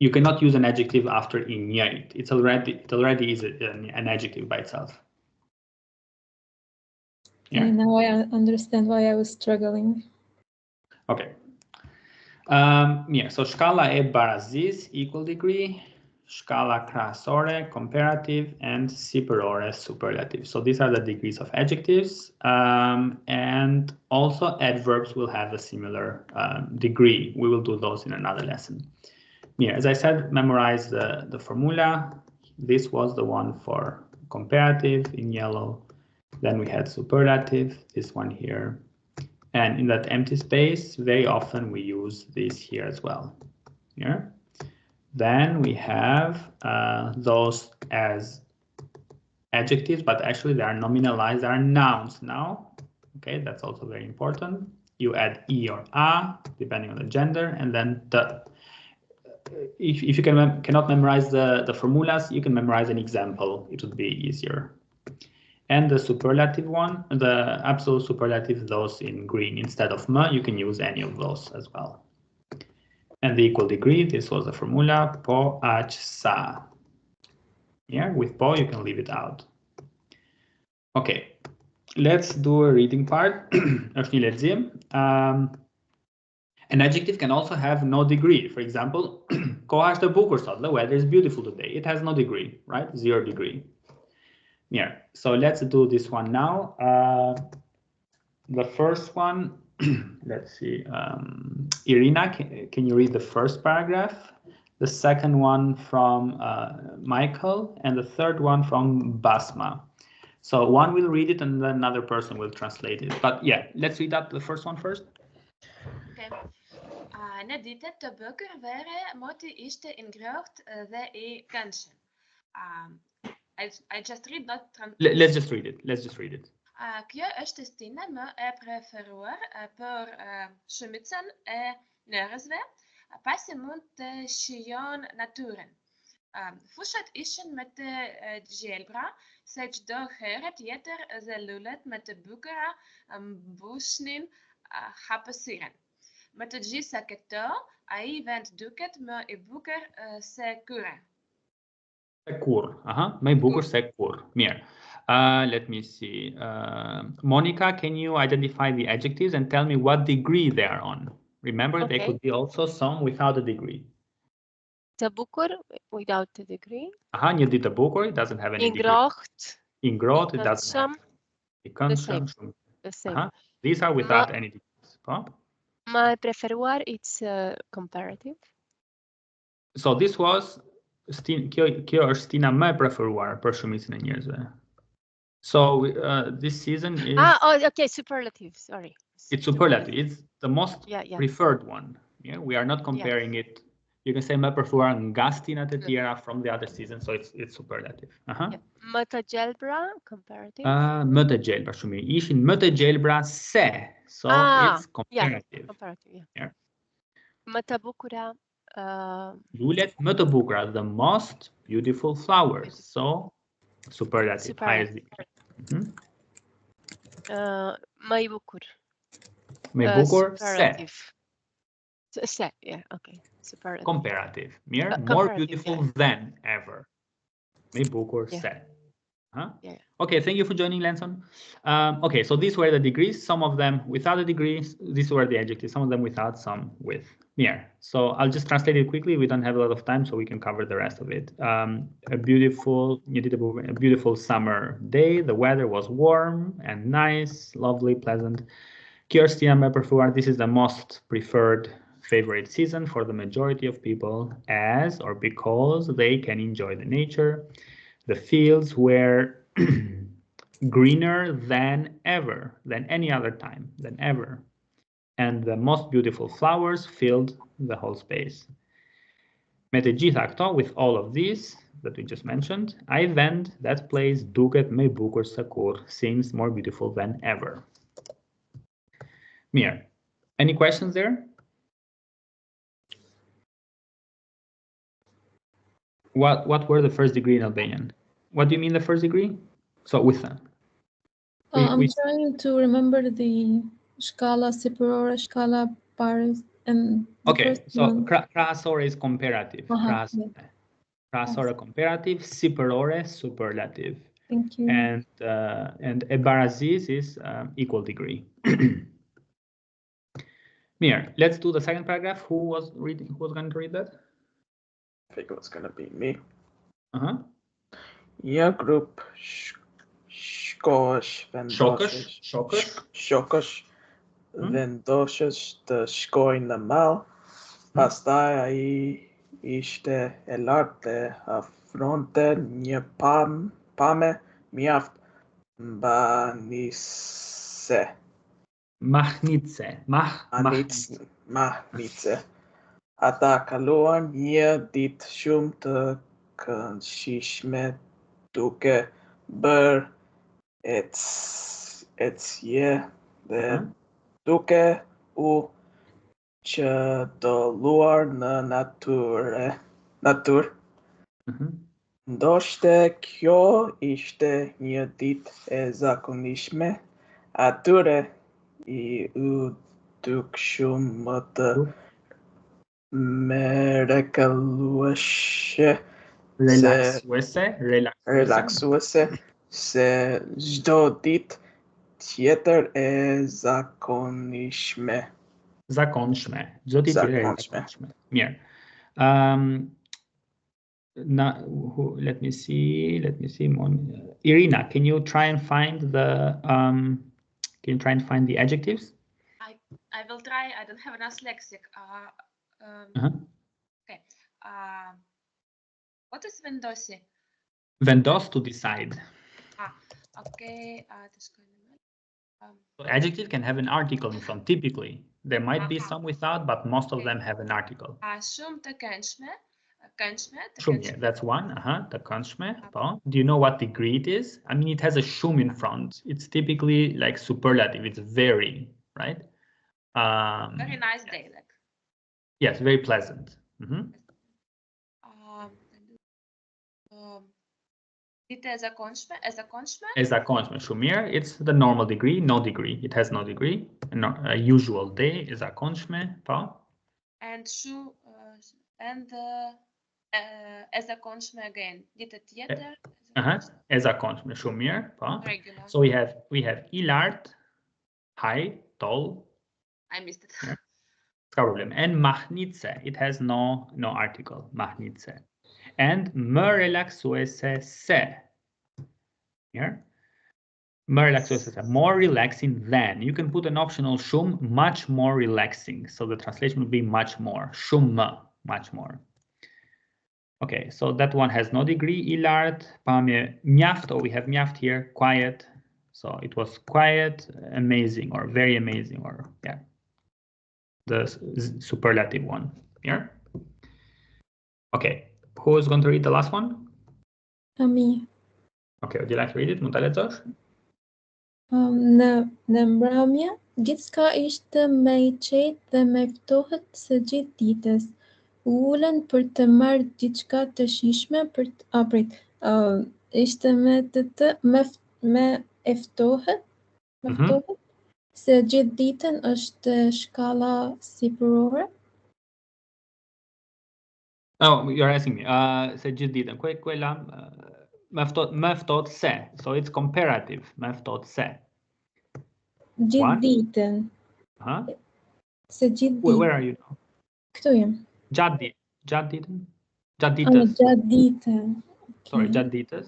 You cannot use an adjective after I njëjtë. It already is an adjective by itself. Yeah. Okay, now I understand why I was struggling. Okay. Yeah, so shkalla e barazis, equal degree, shkalla krahasore, comparative, and sipërore, superlative. So these are the degrees of adjectives, and also adverbs will have a similar degree. We will do those in another lesson. Yeah, as I said, memorize the formula. This was the one for comparative in yellow. Then we had superlative, this one here. And in that empty space, very often we use this here as well. Yeah. Then we have those as adjectives, but actually they are nominalized, they are nouns now. Okay, that's also very important. You add E or A, depending on the gender, and then if you cannot memorize the formulas, you can memorize an example. It would be easier. And the superlative one, the absolute superlative, those in green instead of m, you can use any of those as well. And the equal degree, this was the formula, po, aq, sa. Yeah, with po, you can leave it out. Okay, let's do a reading part. An adjective can also have no degree. For example, ko është e bukur sot, the weather is beautiful today. It has no degree, right? 0 degree. Yeah, so let's do this one now. The first one, let's see. Irina, can you read the first paragraph? The second one from Michael, and the third one from Basma. So one will read it and then another person will translate it. But yeah, let's read that the first one first. Okay. Në ditët të bukur vere, moti ishte I ngrohtë dhe I këndshëm. I just read, not translate. Let's just read it. Kjo është stine më e preferuar për shumicën e njerëzve, pasi mund të shijon natyrën. Fushat ishin me të gjelbra, se çdo herë tjetër dhe lulet me të bukura mbushnin hapësirën. Me të gjitha këto, ai vend duket më I bukur se kurrë. Kur. Më I bukur se kur. Mirë. Let me see. Monica, can you identify the adjectives and tell me what degree they are on? Remember, They could be also some without a degree. Te bucur without the degree. Një ditë të bukur, it doesn't have any degree. Ingroht. Ingroht, it doesn't have. The same. The same. These are without any degrees. My preferuar, it's comparative. So this was kjo është stina më e preferuar për shumicën e njerëzve. So this season is okay, superlative, sorry. It's superlative. It's the most preferred one. Yeah, we are not comparing it. You can say më preferuar nga stinat e tjera from the other season, so it's superlative. Më të gjelbra, comparative. Më të gjelbra, shumë mirë. Ishin më të gjelbra se, so it's comparative. Comparative, Më të bukura. Lulet më të bukura, the most beautiful flowers, so superlative. Më i bukur. Më i bukur se. Se, yeah, okay. Superlative. Comparative. Mirë, more beautiful than ever. Më i bukur se. Okay, thank you for joining, Lanson. Okay, so these were the degrees, some of them without the degrees, these were the adjectives, some of them without, some with. Mirë. So I'll just translate it quickly. We don't have a lot of time, so we can cover the rest of it. A beautiful summer day. The weather was warm and nice, lovely, pleasant. Kjo më preferuar. This is the most preferred favorite season for the majority of people, as or because they can enjoy the nature. The fields were greener than ever, than any other time, than ever. And the most beautiful flowers filled the whole space. Me të gjitha këto, with all of these that we just mentioned, I vend that place duket më bukur se kur, seems more beautiful than ever. Mirë. Any questions there? What were the first degree in Albanian? What do you mean the first degree? So with them. I'm trying to remember the shkalla superiore, shkalla pares, and okay. So krahasore is comparative. Krahasore comparative, superiore superlative. Thank you. And e barazis is equal degree. Mirë, let's do the second paragraph. Who was going to read that? I think it was going to be me. Ja grup shkosh vendoshesh të shkojnë në mal. Pastaj ai ishte e lartë dhe afronte një pame mjaft Mahnitse. Ata kaluan një ditë shumë të këndshme duke bërë ecje dhe duke u çdolluar në natyrë. Ndoshta kjo ishte një ditë e zakonishme, atyre I u dukshëm më të relaksuese se çdo ditë tjetër e zakonshme. Çdo ditë tjetër e zakonshme. Mirë. Let me see. Irina, can you try and find the adjectives? I will try. I don't have a nice lexic. Okay. What is vendosi? Vendos, to decide. Okay. So adjective can have an article in front. Typically, there might be some without, but most of them have an article. Shumë të këndshme. That's one. Të këndshme. Do you know what degree it is? I mean, it has a shum in front. It's typically like superlative. It's very, right? Very nice day. Yes, very pleasant. As a konshme, Shumir, it's the normal degree, no degree. It has no degree. A usual day is a konshme. And as a konshme again. Ditë tjetër. As a konshme, shumir. So we have ilart, high, tall. I missed it. problem. And mahnitse, it has no article, mahnitse. And mă relaxuese se. Here. Mă relaxuese se, more relaxing than. You can put an optional shum, much more relaxing. So the translation would be much more. Shumë, much more. Okay, so that one has no degree. Ilart, pamje, mjaft, oh, we have mjaft here, quiet. So it was quiet, amazing, or very amazing, or yeah, the superlative one here. Okay, who is going to read the last one? Me. Okay, would you like to read it? Mund ta lexosh? Në mbrëmje, gjithçka ishte më i qetë dhe më ftohët së gjithë ditës. Ulën për të marrë diçka të shijshme për të ishte më e ftohët se gjithë ditën është shkalla sipërore. Oh, you're asking me. Se gjithë ditën. Quella më ftohët se. So it's comparative. Më ftohët se. Gjithë ditën. Se gjithë ditën. Where are you now? Këtu jam. Gjatë ditën. Gjatë ditën. Sorry, gjatë ditës.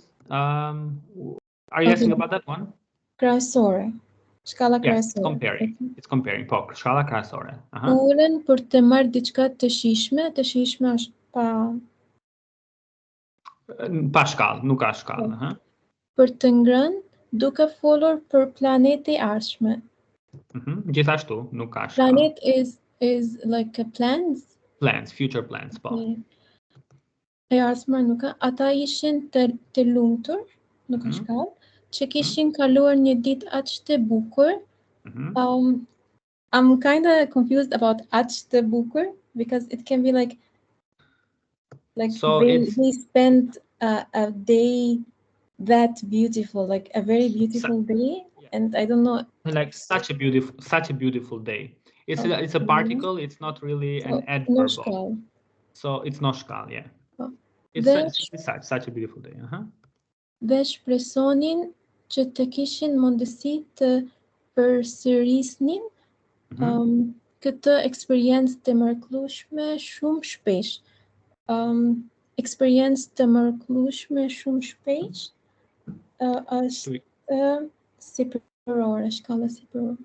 Are you asking about that one? Krahasore. Shkalla krahasore. Yes, it's comparing. Po, shkalla krahasore. Ulën për të marrë diçka të shijshme është pa shkallë, nuk ka shkallë. Për të ngrënë, duke folur për planeti ardhshme. Gjithashtu, nuk ka shkallë. Planet is like a plans. Plans, future plans, po. E ardhshme nuk ka. Ata ishin të lumtur, nuk ka shkallë, që kishin kaluar një ditë aq të bukur. I'm kind of confused about aq të bukur because it can be like so they spent a day that beautiful, like a very beautiful day, and I don't know. Like such a beautiful day. It's a particle. It's not really an adverb. So it's no shkall, yeah. It's such a beautiful day. Dhe shpresonin që të kishin mundësi të përsërisnin këtë eksperiencë të mrekullueshme shumë shpesh. Eksperiencë të mrekullueshme shumë shpesh është sipërore, shkalla sipërore.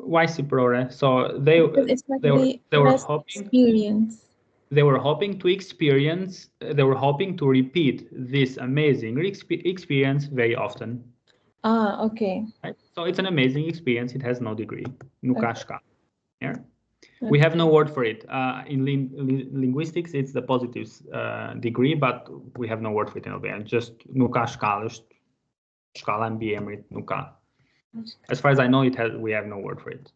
Why sipërore? So they were hoping experience. They were hoping to experience. They were hoping to repeat this amazing experience very often. Okay. Right? So it's an amazing experience. It has no degree. Nukashka. Yeah. We have no word for it. In linguistics, it's the positive degree, but we have no word for it in Albanian. Just nukashka, shkala and emrit nuka. As far as I know, we have no word for it.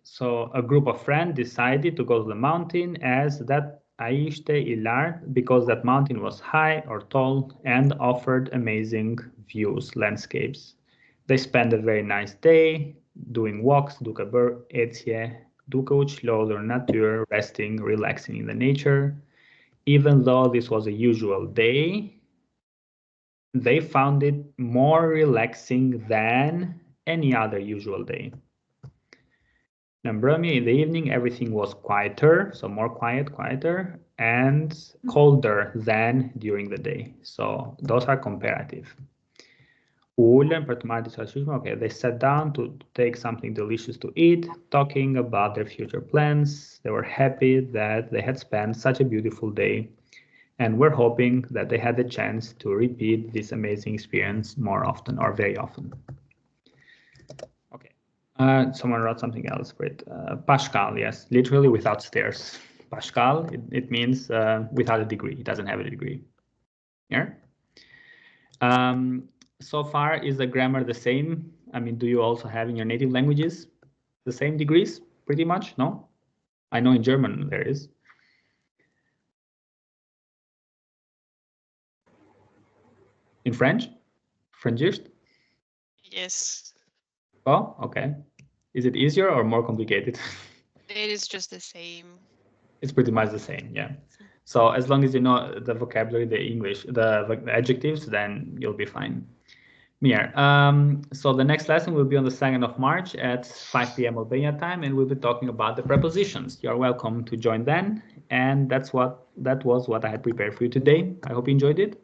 So a group of friends decided to go to the mountain as that aishte ilar, because that mountain was high or tall and offered amazing views, landscapes. They spent a very nice day doing walks, duke bër ecje, duke u çlodhur natyr, resting, relaxing in the nature. Even though this was a usual day, they found it more relaxing than any other usual day. Mbrëmje, in the evening, everything was quieter, so more quieter, and colder than during the day. So those are comparative. Ulën për të marrë diçka të shijshme. Okay, they sat down to take something delicious to eat, talking about their future plans. They were happy that they had spent such a beautiful day, and were hoping that they had the chance to repeat this amazing experience more often or very often. Someone wrote something else for it. Pashkal, yes, literally without stairs. Pashkal, it means without a degree. It doesn't have a degree. Yeah. So far, is the grammar the same? I mean, do you also have in your native languages the same degrees? Pretty much, no? I know in German there is. In French? Frenchish? Yes. Oh, okay. Is it easier or more complicated? It is just the same. It's pretty much the same, yeah. So as long as you know the vocabulary, the English, the adjectives, then you'll be fine. Mir. So the next lesson will be on the 2nd of March at 5 p.m. Albania time, and we'll be talking about the prepositions. You're welcome to join then. And that was what I had prepared for you today. I hope you enjoyed it.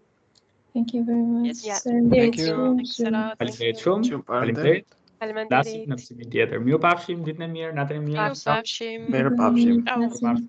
Thank you very much. Yeah. Thank you. Thanks a lot. Faleminderit shumë. Faleminderit. Faleminderit. Lasim në mësimin tjetër. Mirupafshim ditën e mirë, natën e mirë. Mirupafshim. Mirupafshim. Grazie.